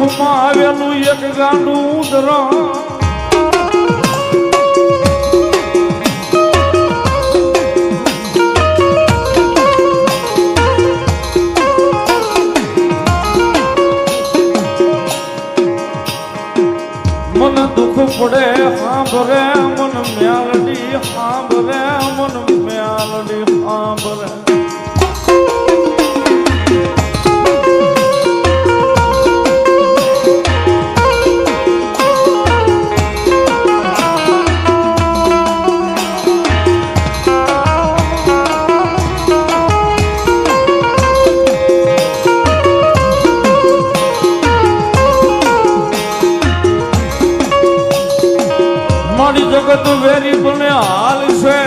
દુઃખમાં આવેલું એક ગાંડું ઉદરણ મન દુઃખ પડે સાંભરે મન મ્યાલડી સાંભરે મન મ્યાલડી સાંભરે જગત વેરી બને હાલ છે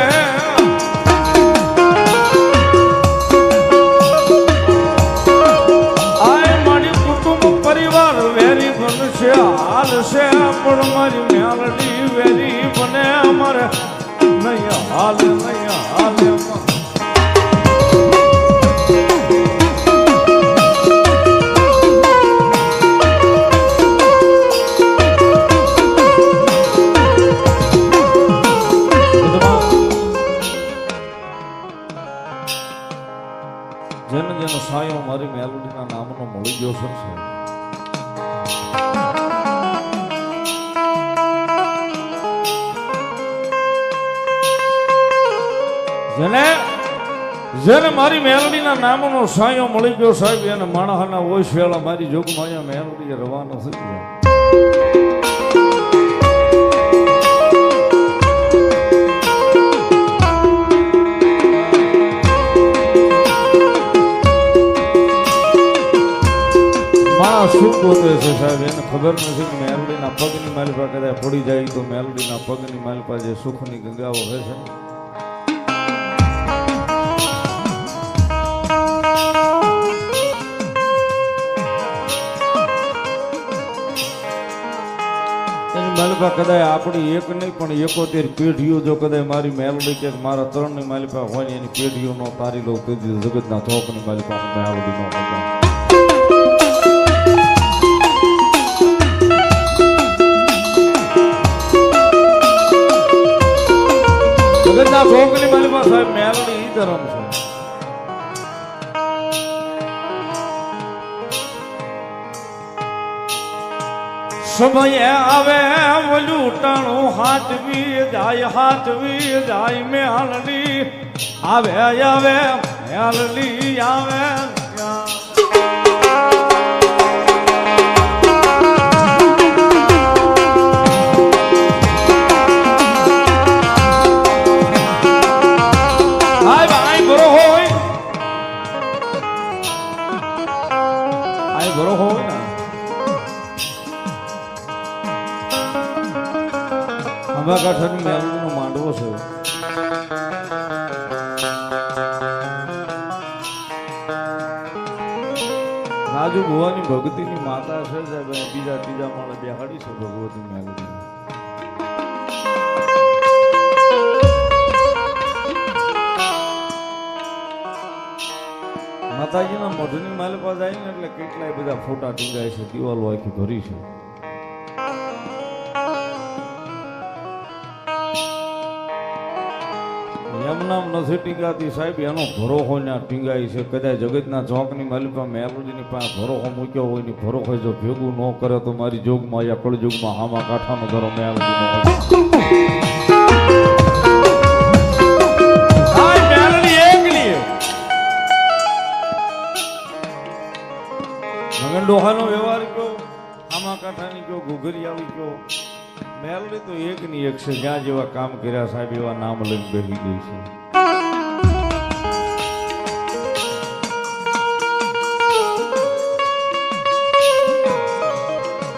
આય મારી કુટુંબ પરિવાર વેરી બનશે હાલ છે પણ મારી મ્યાલડી વેરી બને અમારે નહીં હાલ નહીં હાલ જેને જેનો સાયો મારી મેલોડીના નામનો મળી ગયો છે જેને મારી મેલોડીના નામનો સાયો મળી ગયો સાહેબ એને માણસના ઓછ વેળા મારી જોગમાં અહીંયા મેલોડી રવાનો થઈ ગયા શું ગોતે છે સાહેબ એને ખબર નથી કે મેલોડીના પગની માલિપા કદાચ પડી જાય તો મેલોડીના પગની માલિપા જે સુખની ગંગાઓ હોય છે એની માલિપા કદાચ આપણી એક નહીં પણ 71 પેઢીઓ જો કદાચ મારી મેલોડી કે મારા ત્રણની માલિપા હોય એની પેઢીઓ નો તારી લો તો જગતના ચોકની માલિપા મેલોડી નો જગતના ચોકની માલિપા સાહેબ મેલોડી ઈ ધર્મ છે સમય આવે વલું ટાણું હાથવી જાય મેલડી આવે આવે મેલડી આવે ભરો હોય ને અંબાકાંઠાની મેલોડીનો માંડવો છે રાજુ ભુવાની ભગતીની માતા છે બીજા ત્રીજા માળે બેહાડી છે ભગવતી મેલોડી માતાજીના મઢની માલિપા જાય ને એટલે કેટલાય બધા ફોટા ટીંગાય છે દિવાલો આખી ભરી છે એમ નામ નથી ટીંગાતી સાહેબ એનો ભરોહો ત્યાં ટીંગાય છે કદાચ જગતના ચોકની માલિપા મેલોડીની પાસે ભરોહો મૂક્યો હોય ને ભરોહો જો ભેગું ન કરે તો મારી જોગમાં યા કળજુગમાં હામા કાંઠાનો ધરો મેલોડીનો ડોહાનો વ્યવહાર કયો આમા કાંઠાની કયો ઘુઘરિયાળી કયો મેલોડી તો એક ની એક છે જ્યાં જેવા કામ કર્યા સાહેબ એવા નામ લઈને બેસી ગઈ છે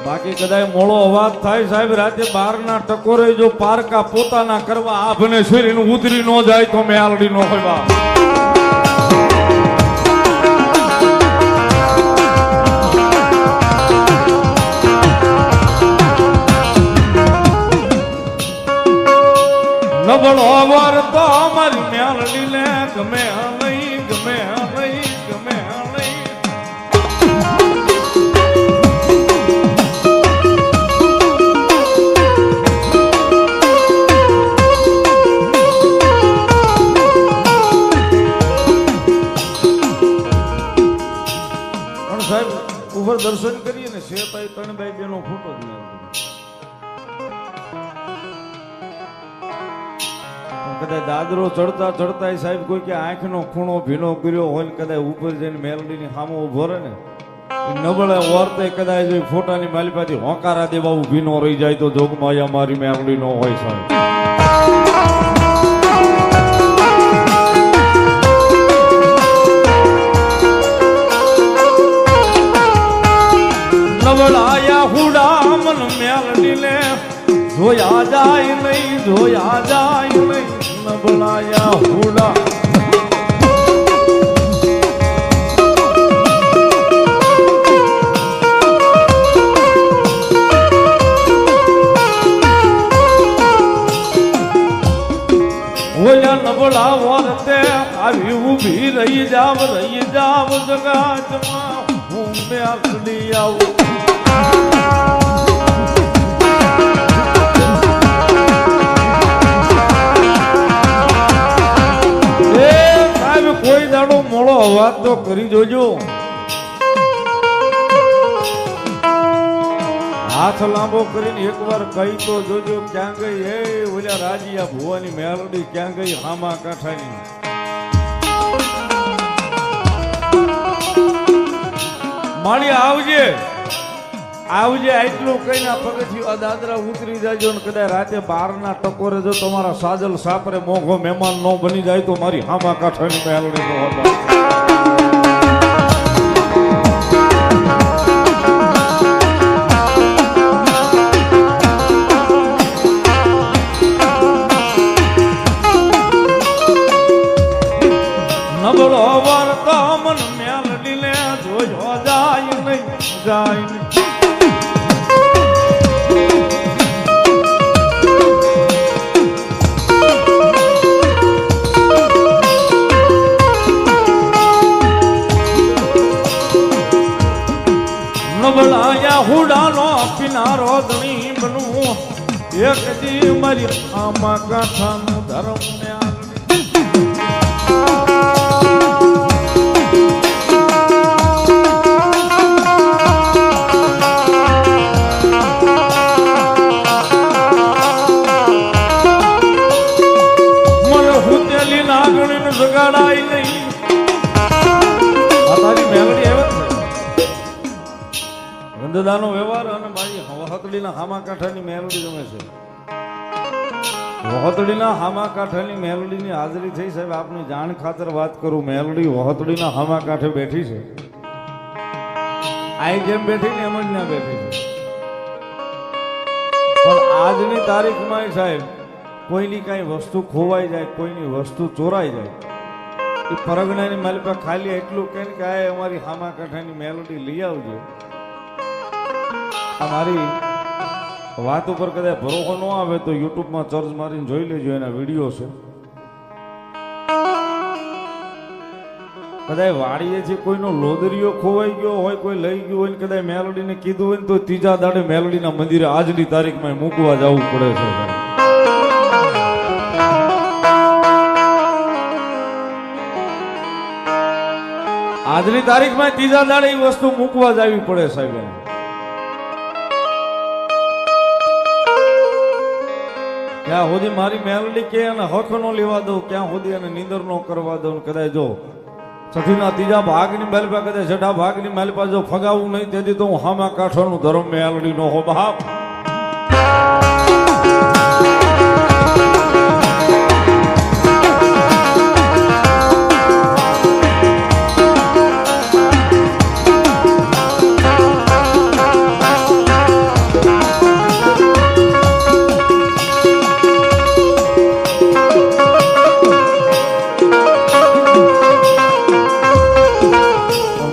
બાકી કદાચ મોળો અવાજ થાય સાહેબ રાતે 12 ના ટકોરે જો પારકા પોતાના કરવા આભને શરીર ઉતરી ન જાય તો મેલોડી નો હોય બા નબળો અવાર તો અમારી મેલડી ને ગમે નહીં ગમે નહીં ગમે નહીં સાહેબ ઉપર દર્શન કરીએ ને શેતાઈ ત્રણબાઈ બેનો ફોટો જ નહીં. કદાચ દાદરો ચડતા ચડતા સાહેબ કોઈ કે આંખનો ખૂણો ભીનો કર્યો હોય ને કદાચ ઉપર જઈને મેલડીની સામે ઉભો રહે ને નબળે વર્તે કદાચ ફોટાની માલિપાથી હોકારા દેવા ભીનો રહી જાય તો જોગમાં મારી મેલડી નો હોય સાહેબ. નબળાયા હુડા મન મેલડીને જોયા જાય નહીં, જોયા જાય નહીં. નબળાયા હુડા નબળા વર્તે આવી ઊભી રહી જાવ જગાતમાં હું મેલડી આવું. કોઈ દાડો મોડો અવાજ તો કરી જોજો. હાથ લાંબો કરીને એકવાર કહી તો જોજો ક્યાં ગઈ હે ઓલા રાજીયા ભુવાની મેલડી, ક્યાં ગઈ હામા કાંઠાની. માળી આવજે આવજે આટલું કહીને પગથિયું દાદરા ઉતરી જાજો ને કદાચ રાતે 12 ના ટકોરે જો તમારા સાજલ સાપરે મોઘો મહેમાન નો બની જાય તો મારી હામા કાંઠાની મેલડી નો હતા. નબળો વર્તા મન મેલડી ને જોજો જાય નહીં, જાય નહીં. નબળાયા હુડાનો કિનારો ધણી બનવું એક દી મારી આમાં કાંઠાનું ધર્મ ને મને હુતેલી નાગણી જગાડાય નહીં. આ તારી મેલડી આવે ગંદદાનો વ્યવહાર અને મારી વહતડીના હામા કાંઠાની મેલડી ગમે છે. વહતડીના હામા કાંઠાની મેલડીની હાજરી થઈ સાહેબ. આપની જાણ ખાતર વાત કરું, મેલડી વહતડીના હામા કાંઠે બેઠી છે. આઈ જેમ બેઠી ને એમ જ ના બેઠી છે. પણ આજની તારીખમાં સાહેબ કોઈની કઈ વસ્તુ ખોવાઈ જાય, કોઈની વસ્તુ ચોરાઈ જાય, એ પરગણાની મારી પાસે ખાલી એટલું કે આ અમારી હામા કાંઠાની મેલડી લઈ આવજો. મારી વાત ઉપર કદાચ ભરોસો ન આવે તો યુટ્યુબમાં સર્ચ મારીને જોઈ લેજો, એના વિડીયો છે. કદાચ વાડીએથી કોઈનો લોદરીઓ ખોવાઈ ગયો હોય, કોઈ લઈ ગયો હોય ને કદાચ મેલડીને કીધું હોય ને તો ત્રીજા દાડે મેલડીના મંદિરે આજની તારીખમાં મૂકવા જવું પડે છે. આજની તારીખમાં ત્રીજા દાડે એ વસ્તુ મૂકવા જવી પડે સાહેબ. ક્યાં સુધી મારી મેલડી કે એને હક નો લેવા દઉં, ક્યાં સુધી એને નીંદર નો કરવા દઉં. કદાચ જો છઠ્ઠીના ત્રીજા ભાગની માલિપા કદાચ છઠ્ઠા ભાગની માલિપા જો ફગાવું નહીં તેથી તો હું હામા કાંઠાનું ધર્મ મેલડી નો હો બાપ.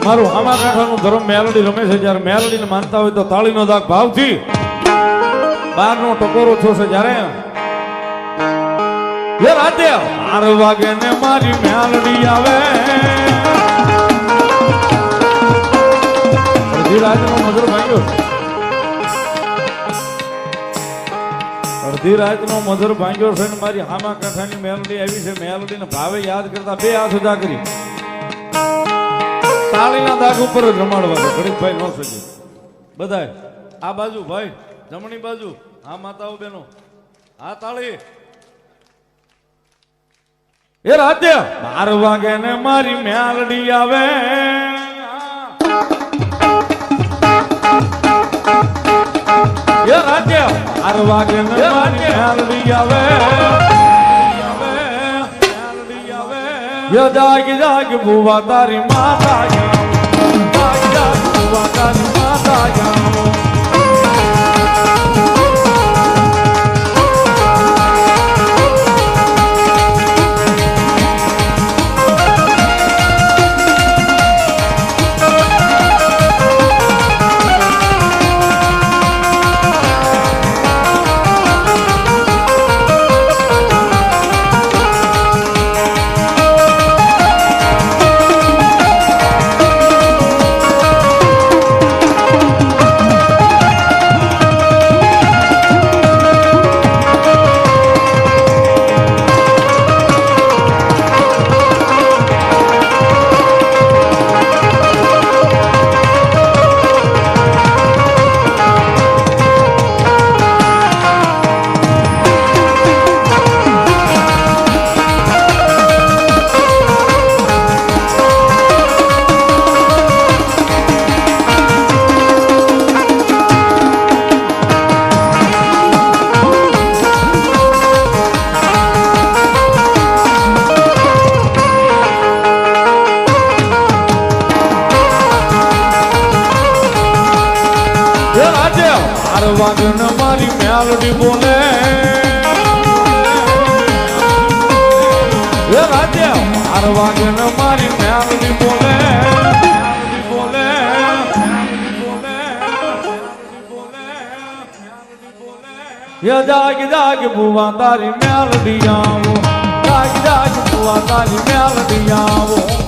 મારું હામા કાંઠાનું ધર્મ મેલડી રમે છે. જયારે મેલડીને માનતા હોય તો તાળીનો દાગ ભાવથી 12 નો ટકોરો થશે. જયારે રાતે 12 વાગે ને મારી મેલડી આવે, અડધી રાતનો મધુર ભાંગ્યો, અડધી રાતનો મધુર ભાંગ્યો છે ને મારી હામા કાંઠાની મેલડી આવી છે. મેલડીને ભાવે યાદ કરતા 2 હાથ ઉજા કરી તાળીના દાગ ઉપર જ રમાડવા છે ગણિતભાઈ નો સજી બધાય આ બાજુ ભાઈ જમણી બાજુ આ માતાઓ બેનો આ તાળી એ રાતે 12 વાગે ને મારી મેલડી આવે એ રાતે 12 વાગે ને મારી મેલડી આવે ये जाग जाग बुआ तारी माता जाग जाग बुआ तारी माता जाओ વાગન મારી મેલડી બોલે એ રાજે 12 વાગન મારી મેલડી બોલે બોલે એ જાગ જાગ બુવા તારી મેલડી આવો જાગ જાગ બુવા તારી મેલડી આવો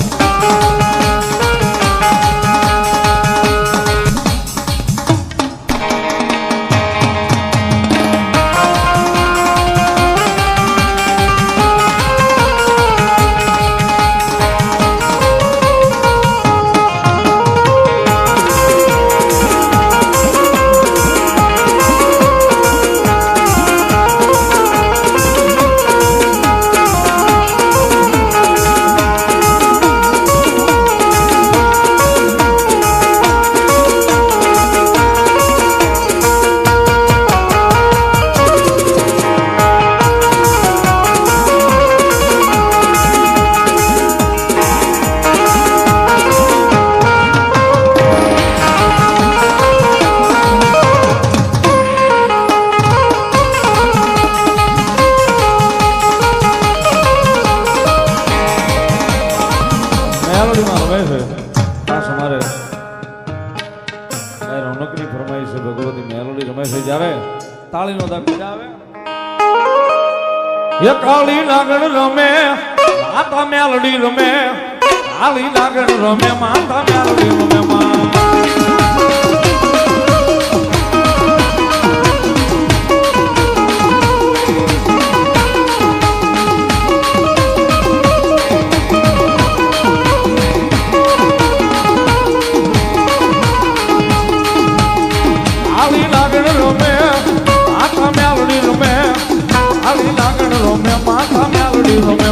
તાળીનો દાગ બજાવે એ કાળી નાગણ રમે માતા મેલડી રમે કાળી નાગણ રમે માતા મેલડી રમે કાળી નાગણ રમે માતા મેલડી રમે કાળી નાગણ રમે માતા મેલડી રમે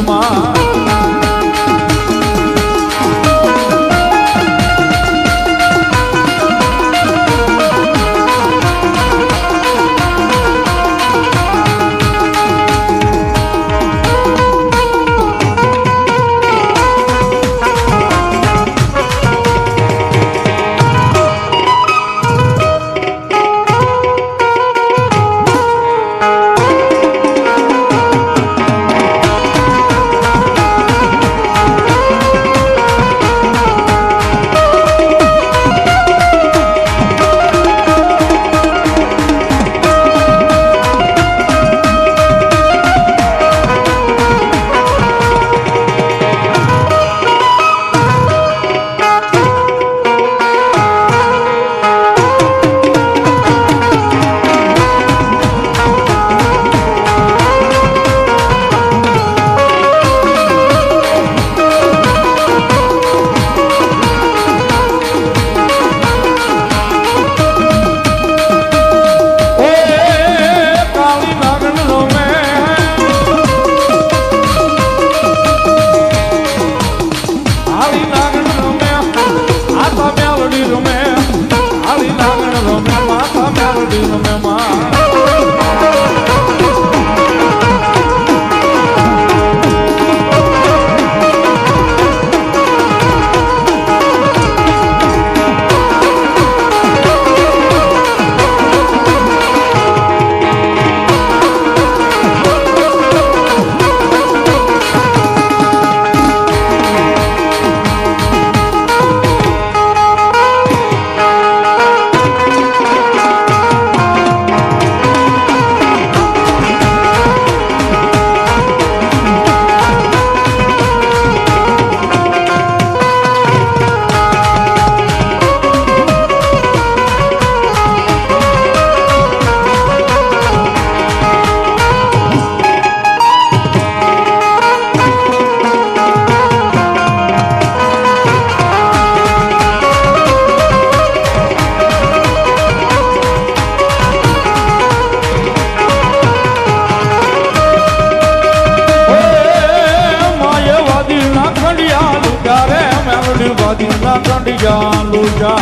મેલડી નો મહેમાન વાદીના કંડિયા લુજા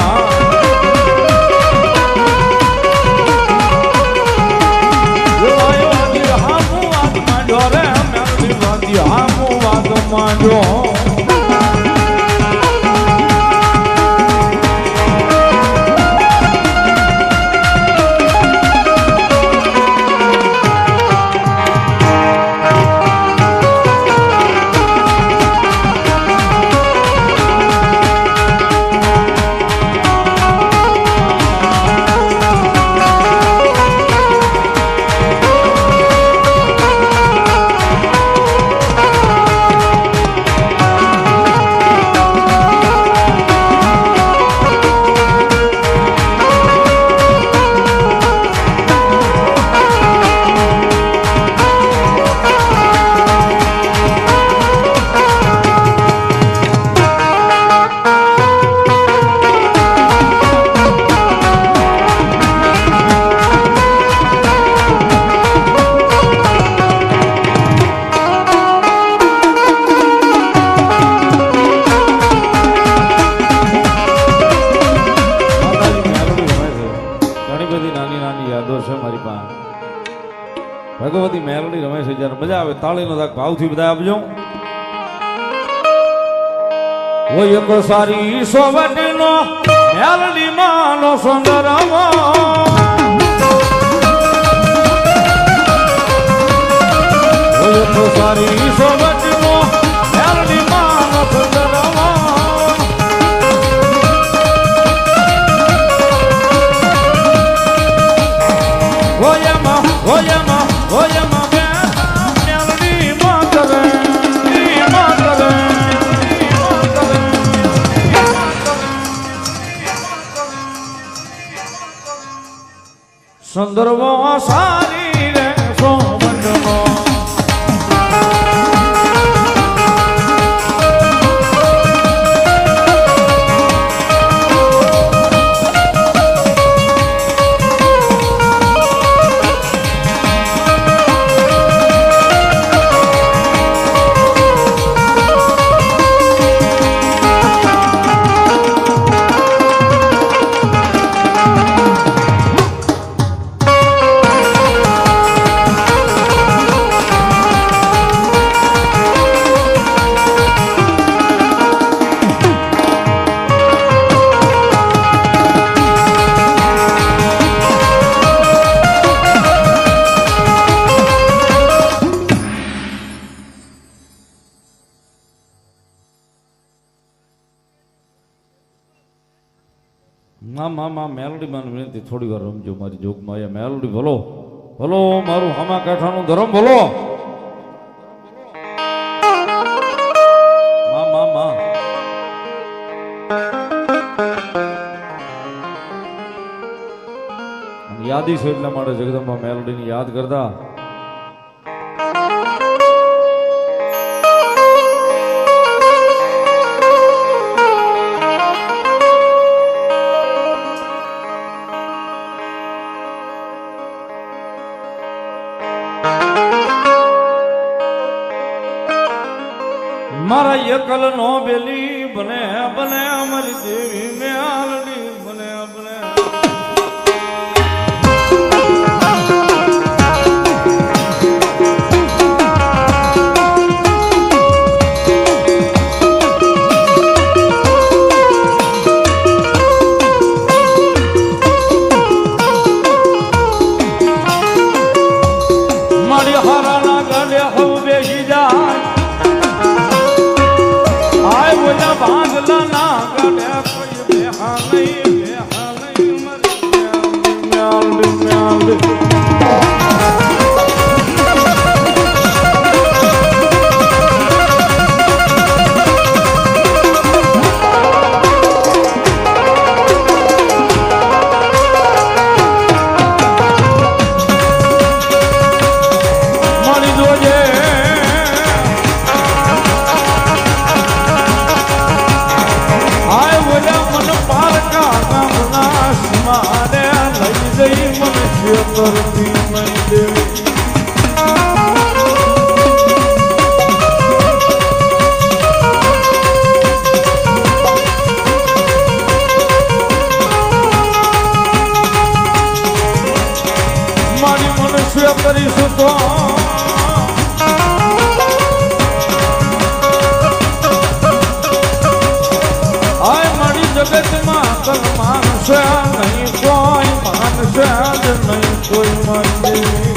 હામું વાત માંડ્યો રે મેલડી વાદી હામું વાત માંડ્યો ભગવતી મેલડી રમે છે જ્યારે મજા આવે તાળીનો દાગ ભાવથી બધા આપજો હોય એક સારી સોવટનો મેલડી માનો સુંદરમો હોય એક સારી સોવટનો મેલડી માનો સુંદરમો હોયમાં હોયમાં હોયમાં મેલડી માતરે માતરે સંદર્ભો સારી રે સોમંડનો માં મેલડી માં વિનંતી થોડી વાર રમજો મારી જોગમાં એ મેલડી ભલો ભલો મારું હામા કાંઠાનું ધરમ ભલો માં યાદી છે એટલા માટે જગદંબા મેલડીની યાદ કરતા મારા એકલ નો બેલી બને બને અમારી દેવી મેલડી બને બને કરીશું તો આય મારી જગતમાં કલ માનશે નહીં કોઈ માનશે જ નહીં કોઈ મારી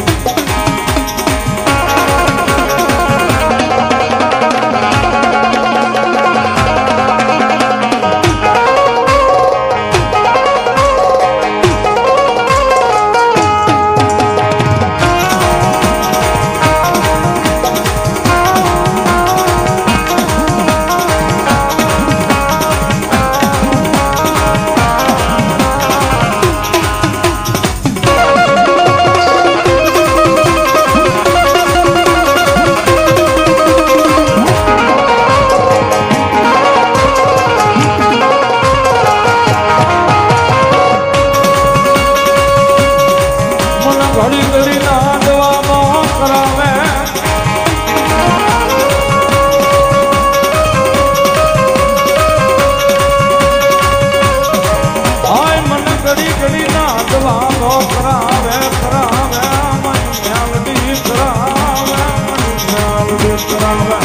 ઘડી ઘડી નાદવામાં કરાવે હાય મને ઘડી ઘડી નાદવામાં કરાવે કરાવે મનિયાલડી કરાવે મનિયાલડી કરાવે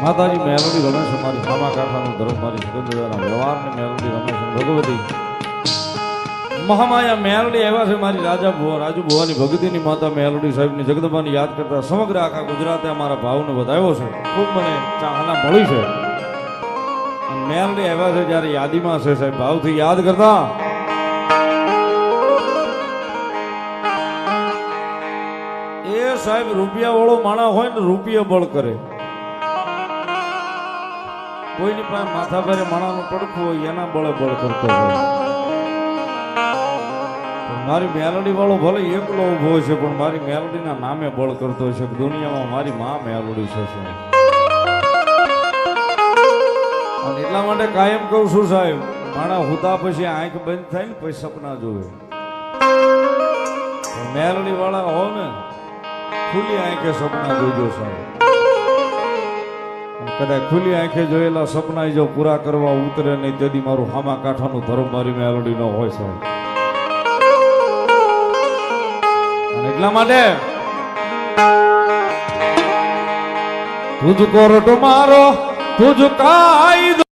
માતાજી મેલોડી રમે છે મારી મામા કાકાનો ધર્મ મારી સુગંધના વ્યવહારની મેલોડી રમે છે ભગવતી મહામાયા મેલોડી એવા છે મારી રાજુ ભુવાની ભક્તિની માતા મેલોડી સાહેબની જગદંબાની યાદ કરતા સમગ્ર આખા ગુજરાતે અમારા ભાવને વધાવ્યો છે ખૂબ મને ચાહના મળી છે મેલોડી એવા છે જ્યારે યાદીમાં છે સાહેબ ભાવથી યાદ કરતા એ સાહેબ રૂપિયા વાળો માણસ હોય ને રૂપિયા બળ કરે કોઈની પાસે માથા ભારે માણાનું પડખું હોય એના બળે બળ કરતો હોય મારી મેલોડી વાળો ભલે એકલો ઉભો છે પણ મારી મેલોડીના નામે બળ કરતો છે દુનિયામાં મારી માં મેલોડી છે અને એટલા માટે કાયમ કહું છું સાહેબ માણા હુતા પછી આંખ બંધ થાય ને પછી સપના જોવે મેલોડી વાળા હો ને ખુલ્લી આંખે સપના જોજો સાહેબ કદાચ ખુલ્લી આંખે જોયેલા સપના જો પૂરા કરવા ઉતરે નહીં તેથી મારું હામા કાંઠાનું ધર્મ મારી મેલોડી ન હોય સાહેબ અને એટલા માટે તુજ કોરટ મારો તુજ કાયદો